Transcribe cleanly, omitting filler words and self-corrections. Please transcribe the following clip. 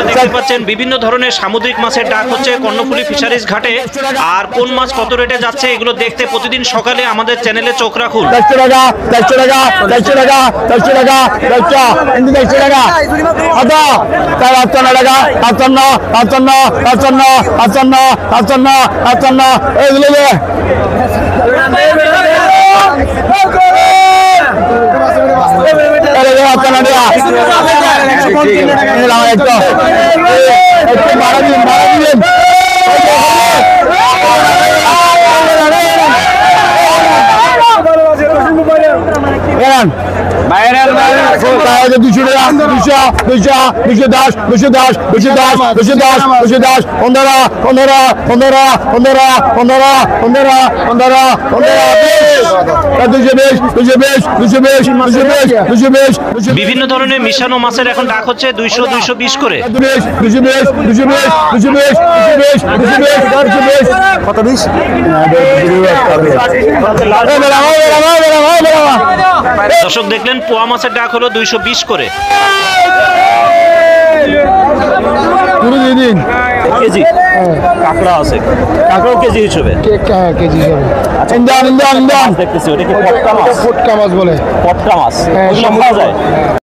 দেখতে পাচ্ছেন বিভিন্ন ধরনের সামুদ্রিক মাছের ডাক হচ্ছে কর্ণফুলী ফিশারিজ ঘাটে। আর কোন মাছ কত রেটে যাচ্ছে এগুলো দেখতে প্রতিদিন সকালে আমাদের চ্যানেলে চোখ রাখুন। 100 টাকা 100 টাকা 100 টাকা 100 টাকা 100 টাকা আদা 55 টাকা 55 55 55 55 55 55 এগুলো বিভিন্ন ধরনের মিশানো মাছের এখন ডাক হচ্ছে 200 220 করে। দর্শক দেখলেন পোয়া মাছের ডাক হলো 220 করে কেজি। কাঁকড়া আছে, কাঁকড়াও কেজি হিসেবে কেজি হিসেবে দেখতেছি। ওটা কি পটকা মাছ? পটকা মাছ বলে, পটকা মাছ পাওয়া যায়।